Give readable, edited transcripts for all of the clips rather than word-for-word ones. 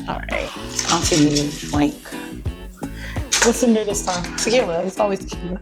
All right. On to you, Frank. What's in there this time? Tequila. It's always tequila.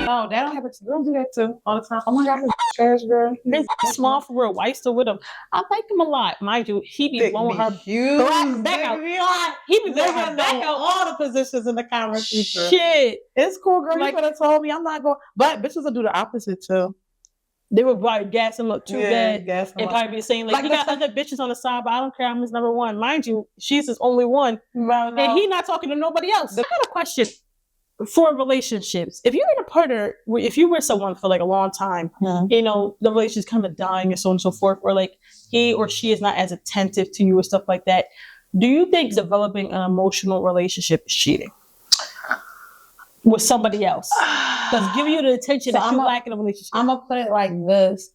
Oh, they don't have it. Girls do that too all the time. Oh my God, this trash girl. He's small for real. Why you still with him? I like him a lot, mind you. He be blowing her back out. He be blowing her back out all the positions in the conversation. Shit, it's cool, girl. Like, you could have told me. I'm not going. But bitches will do the opposite too. They would probably gas him up too bad and probably be saying like he got other bitches on the side, but I don't care. I'm his number one. Mind you, she's his only one, and he not talking to nobody else. I got a question. For relationships, if you're in a partner, if you were someone for like a long time, you know, the relationship's kind of dying and so on and so forth, or like he or she is not as attentive to you or stuff like that, do you think developing an emotional relationship is cheating with somebody else? Does giving you the attention that you lack in a relationship? I'm gonna put it like this.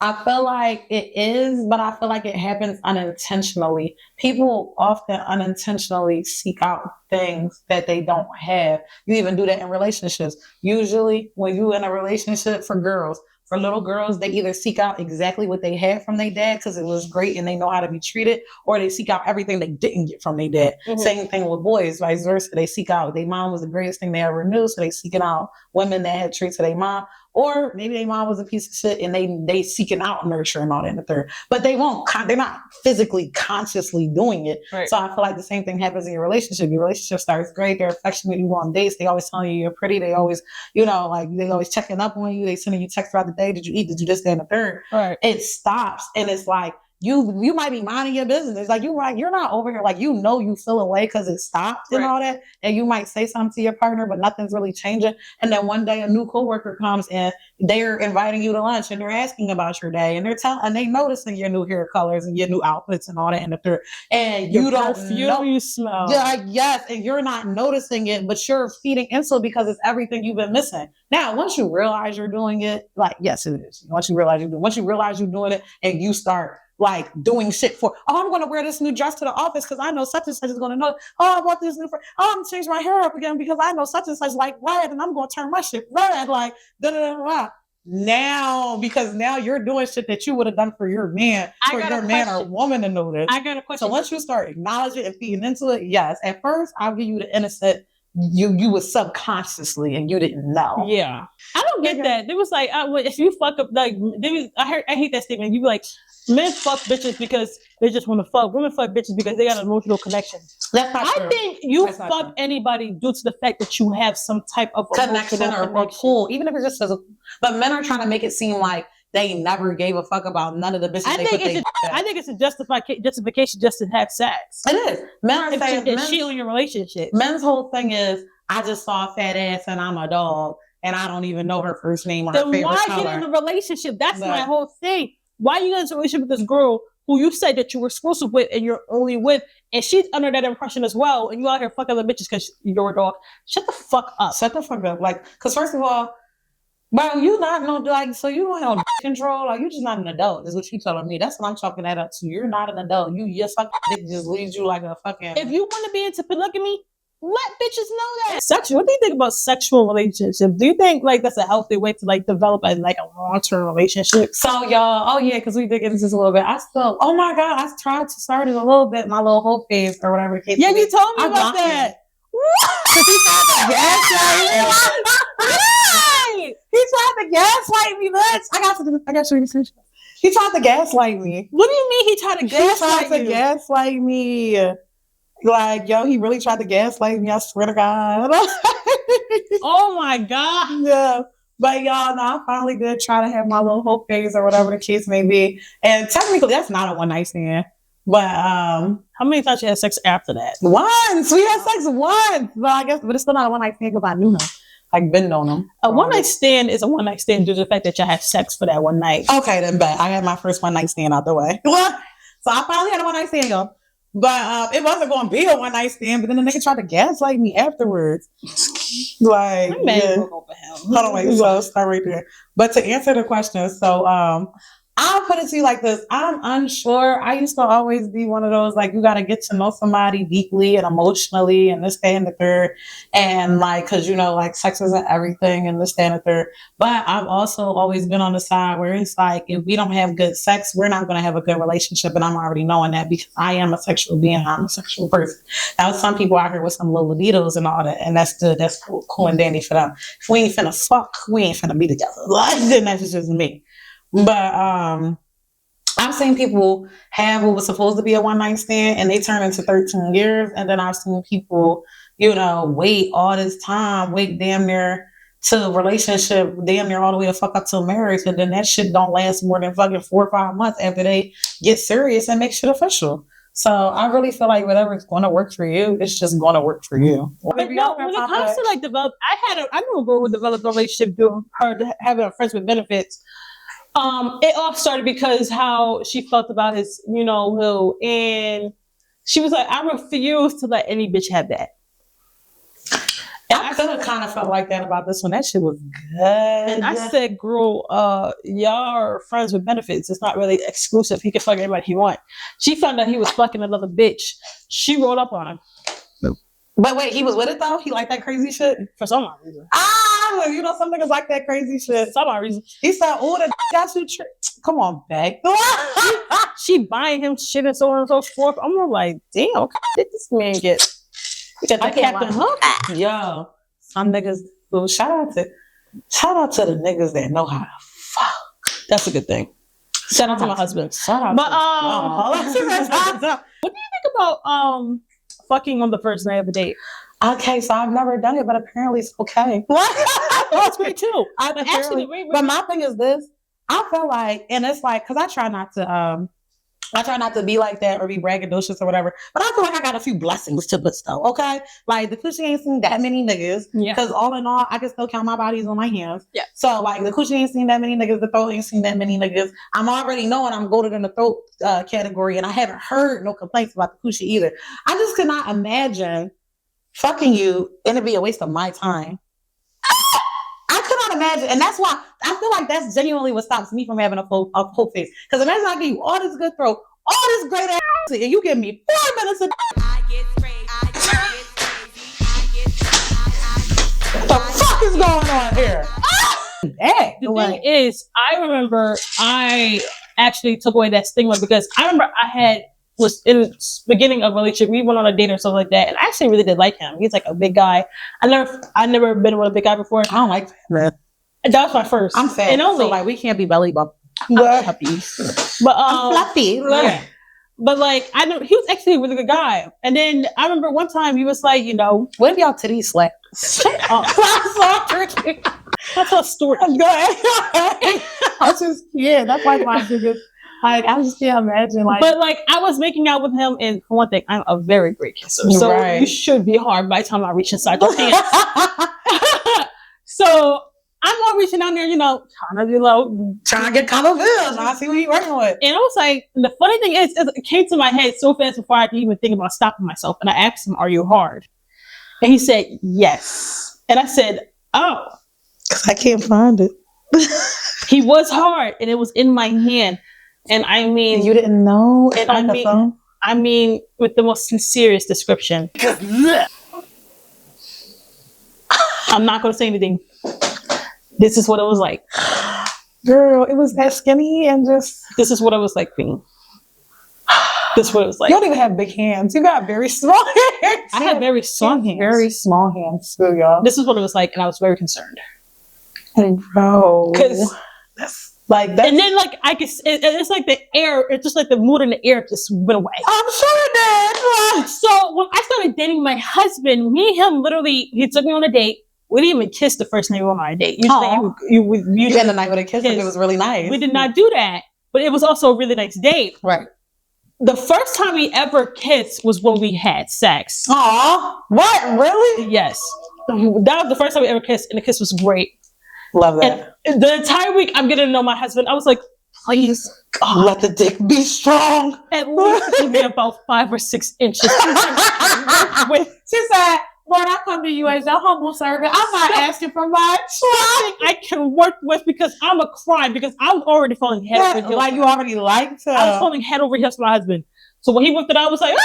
I feel like it is, but I feel like it happens unintentionally. People often unintentionally seek out things that they don't have. You even do that in relationships. Usually when you're in a relationship for girls, for little girls, they either seek out exactly what they had from their dad because it was great and they know how to be treated, or they seek out everything they didn't get from their dad. Mm-hmm. Same thing with boys, vice versa. They seek out, their mom was the greatest thing they ever knew, so they seeking out women that had traits of their mom. Or maybe their mom was a piece of shit and they seeking out nurture and all that in the third. But they won't, they're not physically consciously doing it. Right. So I feel like the same thing happens in your relationship. Your relationship starts great. They're affectionate. You go on dates. They always telling you you're pretty. They always, you know, like they always checking up on you. They sending you texts throughout the day. Did you eat? Did you this, that, and the third? Right. It stops. And it's like, you might be minding your business. It's like, you're not over here. Like, you know, you feel away because it stopped and all that. And you might say something to your partner, but nothing's really changing. And then one day a new coworker comes and they're inviting you to lunch and they're asking about your day and they noticing your new hair colors and your new outfits and all that. And you don't feel you smell. Yeah, yes. And you're not noticing it, but you're feeding into it because it's everything you've been missing. Now, once you realize you're doing it, like, yes, it is. Once you realize you're doing it and you start like doing shit for, I'm going to wear this new dress to the office because I know such and such is going to know. I bought this new, I'm going to change my hair up again because I know such and such like red and I'm going to turn my shit red, like da-da-da-da. Now, because now you're doing shit that you would have done for your man, or woman to know this. I got a question. So once you start acknowledging and feeding into it, yes, at first I'll give you the innocent, you was subconsciously and you didn't know. Yeah. I don't get that. It was like, if you fuck up, like, I hate that statement. You be like, men fuck bitches because they just want to fuck. Women fuck bitches because they got an emotional connection. That's not true. I think you fuck anybody due to the fact that you have some type of connection or pull, even if it just says. But men are trying to make it seem like they never gave a fuck about none of the bitches. I think it's a justification just to have sex. It is. Men are saying that shield your relationship. Men's whole thing is, I just saw a fat ass and I'm a dog and I don't even know her first name or her favorite color. Then why get in a relationship? That's my whole thing. Why are you in a relationship with this girl who you said that you were exclusive with and you're only with, and she's under that impression as well, and you out here fucking other bitches because you're a dog? Shut the fuck up. Shut the fuck up. Like, because first of all, bro, you not no, like, so you don't have no control. Like, you're just not an adult, is what you telling me. That's what I'm chalking that up to. You're not an adult. Your fucking dick just leaves you like a fucking. If you want to be into polygamy, let bitches know that. Sexual. What do you think about sexual relationships? Do you think like that's a healthy way to like develop a long-term relationship? So y'all, because we did get into this a little bit. Oh my God, I tried to start it a little bit, my little whole phase or whatever the case. Yeah, you told me about that. Because he tried to gaslight me. I got you. He tried to gaslight me. What do you mean he tried to gaslight me? Like, yo, he really tried to gaslight me. I swear to God. Oh my God. Yeah. But y'all know I finally did try to have my little hope phase or whatever the case may be. And technically that's not a one night stand. But how many times you had sex after that? Once. We had sex once. But it's still not a one night stand because I knew him. I've been on him. A one night stand is a one night stand due to the fact that y'all have sex for that one night. Okay, then bet. I had my first one night stand out the way. So I finally had a one night stand, y'all. But it wasn't going to be a one night stand. But then the nigga tried to gaslight me afterwards. Like, hold on, wait. So start right there. But to answer the question, so I'll put it to you like this. I'm unsure. I used to always be one of those, like, you got to get to know somebody deeply and emotionally and this, that, and the third. And like, cause you know, like sex isn't everything and this, that, and the third. But I've also always been on the side where it's like, if we don't have good sex, we're not going to have a good relationship. And I'm already knowing that because I am a sexual being. I'm a sexual person. Now, some people out here with some little libidos and all that. And that's good. That's cool and dandy for them. If we ain't finna fuck, we ain't finna be together. Like, then that's just me. But I've seen people have what was supposed to be a one night stand and they turn into 13 years. And then I've seen people, you know, wait all this time, wait damn near to a relationship, damn near all the way to fuck up to marriage. And then that shit don't last more than fucking 4 or 5 months after they get serious and make shit official. So I really feel like whatever's going to work for you, it's just going to work for you. But no, when it comes to like I knew a girl who developed a relationship doing her having a friends with benefits. It all started because how she felt about his, you know, who, and she was like, I refuse to let any bitch have that. And I could have kind of felt like that about this one. That shit was good. And I said, girl, y'all are friends with benefits. It's not really exclusive. He can fuck anybody he want. She found out he was fucking another bitch. She rolled up on him. But wait, he was with it though? He liked that crazy shit? For some odd reason. You know, some niggas like that crazy shit. For some odd reason. He said, oh, that got you come on, back. she buying him shit and so on and so forth. I'm like, damn, what did this man get? He got the Captain Hook. Yo, some niggas, well, shout out to the niggas that know how to fuck. That's a good thing. Shout out to my husband. Shout out what do you think about fucking on the first night of a date? Okay, so I've never done it, but apparently it's okay. That's great too. But my thing is this: I feel like, and it's like, because I try not to be like that or be braggadocious or whatever. But I feel like I got a few blessings to bestow. Okay, like the coochie ain't seen that many niggas. Yeah. Because all in all, I can still count my bodies on my hands. Yeah. So like the coochie ain't seen that many niggas. The throat ain't seen that many niggas. I'm already knowing I'm goated in the throat category, and I haven't heard no complaints about the coochie either. I just cannot imagine fucking you and it'd be a waste of my time. I could not imagine, and that's why I feel like that's genuinely what stops me from having a full face. Because imagine I give you all this good throat, all this great ass, and you give me 4 minutes of what the fuck is going on here? The thing is, I remember I actually took away that stigma because I remember was in the beginning of a relationship. We went on a date or something like that, and I actually really did like him. He's like a big guy. I never been with a big guy before. I don't like that. That was my first. I'm fat, and only so like we can't be belly bump. But I'm fluffy. But like I know he was actually a really good guy. And then I remember one time he was like, you know, what if y'all titties slap? That's a story. Go ahead. That's like my biggest. Like, I just can't imagine. Like, but like, I was making out with him, and for one thing, I'm a very great kisser, so you should be hard by the time I reach inside your pants. So I'm all reaching down there, you know, trying to get kind of bills. I see what you're working with. And I was like, the funny thing is, it came to my head so fast before I could even think about stopping myself. And I asked him, "Are you hard?" And he said, "Yes." And I said, "Oh, because I can't find it." He was hard, and it was in my hand. And I mean, you didn't know. And I mean, with the most sincerest description. I'm not going to say anything. This is what it was like. Girl, it was that skinny and just. This is what it was like being. This is what it was like. You don't even have big hands. You got very small hands. I have very small hands. Very small hands too, y'all. This is what it was like, and I was very concerned. Bro, because that's. Like that, and then like I could, it's like the air, it's just like the mood in the air just went away. I'm sure it did. So when I started dating my husband, me and him literally, he took me on a date. We didn't even kiss the first night we went on a date. Usually you spend the night with a kiss. It was really nice. We did not do that, but it was also a really nice date. Right. The first time we ever kissed was when we had sex. Aw, what? Really? Yes. That was the first time we ever kissed, and the kiss was great. Love that. And the entire week I'm getting to know my husband. I was like, please, God, let the dick be strong. At least give me about 5 or 6 inches. She said, Lord, I come to you as your humble servant. I'm not asking for much. I can work with because I'm a crime because I was already falling head over heels. Like you already liked her. I was falling head over heels for my husband. So when he whipped it out, I was like,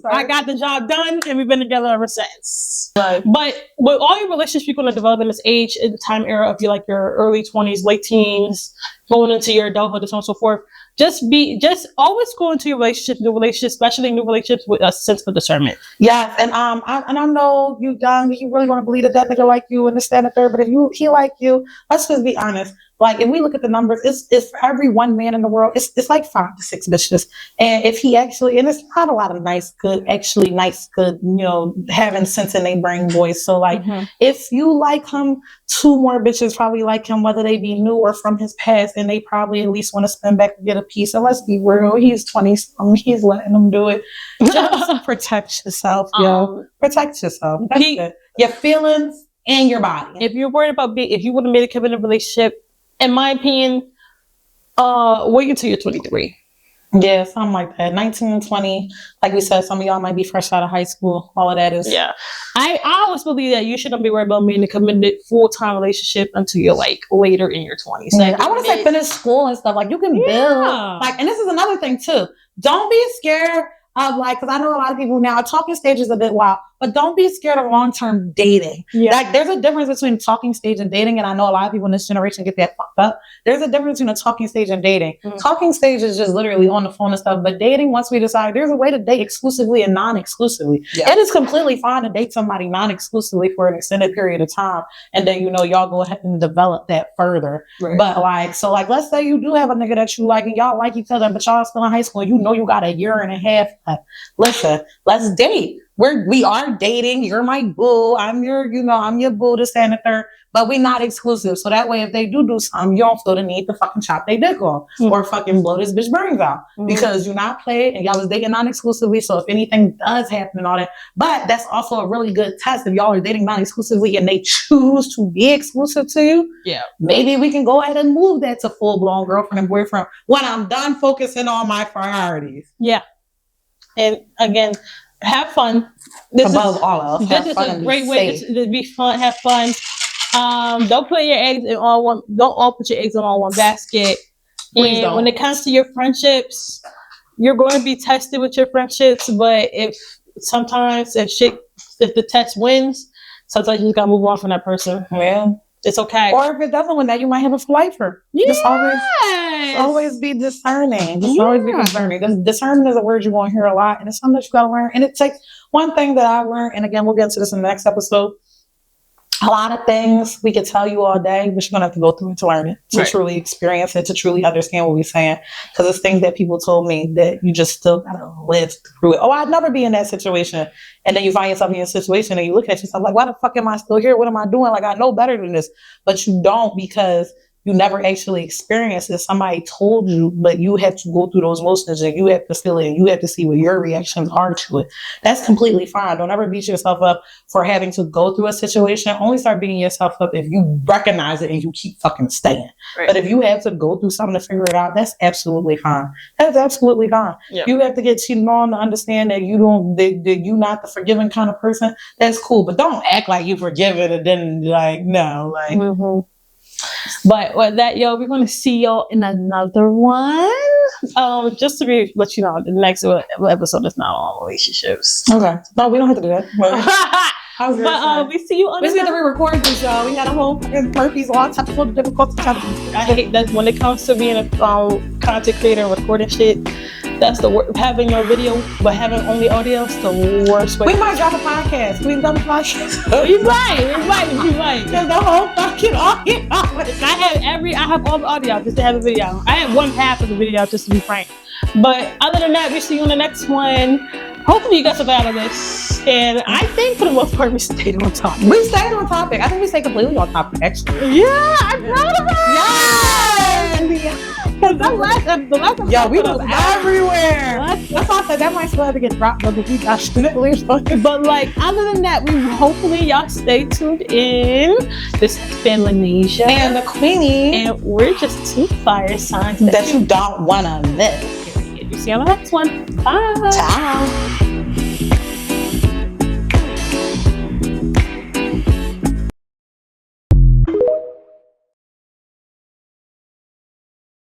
I got the job done, and we've been together ever since. Right. But with all your relationships you're going to develop in this age, in the time era of your early 20s, late teens, going into your adulthood, and so on and so forth, just always go into your new relationships, especially new relationships, with a sense of discernment. Yes, and I know you young, you really want to believe that nigga like you and this, that, and the third, but if he like you, let's just be honest. Like, if we look at the numbers, it's for every one man in the world, it's like 5 to 6 bitches. And if he actually, and it's not a lot of nice, good, having sense in their brain boys. So, like, if you like him, 2 more bitches probably like him, whether they be new or from his past, and they probably at least want to spend back and get a piece. And let's be real, he's 20, he's letting them do it. Just protect yourself, yo. Protect yourself. That's it. Your feelings and your body. If you're worried about if you would have made a committed relationship, in my opinion, wait until you're 23. Yeah, something like that. 19, 20. Like we said, some of y'all might be fresh out of high school. All of that is. Yeah. I always believe that you shouldn't be worried about being in a committed full-time relationship until you're like later in your 20s. Yeah. I want to say finish school and stuff. Like, you can build. Like, and this is another thing too. Don't be scared of, like, because I know a lot of people now, talking stage is a bit wild, but don't be scared of long-term dating. Yeah. Like, there's a difference between talking stage and dating, and I know a lot of people in this generation get that fucked up. There's a difference between a talking stage and dating. Talking stage is just literally on the phone and stuff, but dating, once we decide, there's a way to date exclusively and non-exclusively. Yeah. It is completely fine to date somebody non-exclusively for an extended period of time, and then, y'all go ahead and develop that further. Right. But, like, let's say you do have a nigga that you like, and y'all like each other, but y'all still in high school, and you got a year and a half left. Listen, let's date. We are dating. You're my boo. I'm your boo, this, and the third. But we're not exclusive. So that way, if they do something, you don't feel the need to fucking chop their dick off or fucking blow this bitch brains out because you're not played and y'all was dating non-exclusively. So if anything does happen and all that, but that's also a really good test if y'all are dating non-exclusively and they choose to be exclusive to you. Yeah, maybe we can go ahead and move that to full-blown girlfriend and boyfriend when I'm done focusing on my priorities. Yeah, and again, have fun. Above all else, this is a great way to be fun. Have fun. Don't put your eggs in all one. Don't all put your eggs in all one basket. Please don't. When it comes to your friendships, you're going to be tested with your friendships. But if the test wins, sometimes you just gotta move on from that person. Yeah, it's okay. Or if it doesn't win, that you might have a lifer. Yes. Just always be discerning. Always be discerning. Discerning is a word you're going to hear a lot, and it's something that you got to learn. And it takes one thing that I learned, and again, we'll get into this in the next episode. A lot of things we could tell you all day, but you're going to have to go through it to learn it, to truly experience it, to truly understand what we're saying. Because it's things that people told me that you just still got to live through it. Oh, I'd never be in that situation. And then you find yourself in a situation and you look at yourself like, why the fuck am I still here? What am I doing? Like, I know better than this. But you don't, because you never actually experienced it. Somebody told you, but you have to go through those motions and you have to feel it and you have to see what your reactions are to it. That's completely fine. Don't ever beat yourself up for having to go through a situation. Only start beating yourself up if you recognize it and you keep fucking staying. Right. But if you have to go through something to figure it out, that's absolutely fine. That's absolutely fine. Yeah. You have to get cheated on to understand that you're not the forgiving kind of person. That's cool. But don't act like you forgiven and then no. But with that, we're going to see y'all in another one. Just to let you know, the next episode is not all relationships. Okay. No, we don't have to do that. But we see you on. We got to re-record this, y'all. We got a whole Murphy's Law technical difficulties. I hate that when it comes to being a content creator and recording shit. That's the worst. Having no video but having only audio is the worst way. We might drop a podcast. We might. There's the whole fucking audio. I have all the audio just to have a video. I have one half of the video just to be frank. But other than that, we'll see you on the next one. Hopefully you got some out of this. And I think for the most part we stayed on topic. We stayed on topic. I think we stayed completely on topic, actually. Yeah, I'm proud of us. Yes. Because the last we was everywhere. That's why I said that might still have to get dropped, but we definitely. But other than that, hopefully y'all stay tuned in. This has been Lanazah and the Queenie, and we're just 2 fire signs that you don't want to miss. See you on the next one. Bye. Ciao.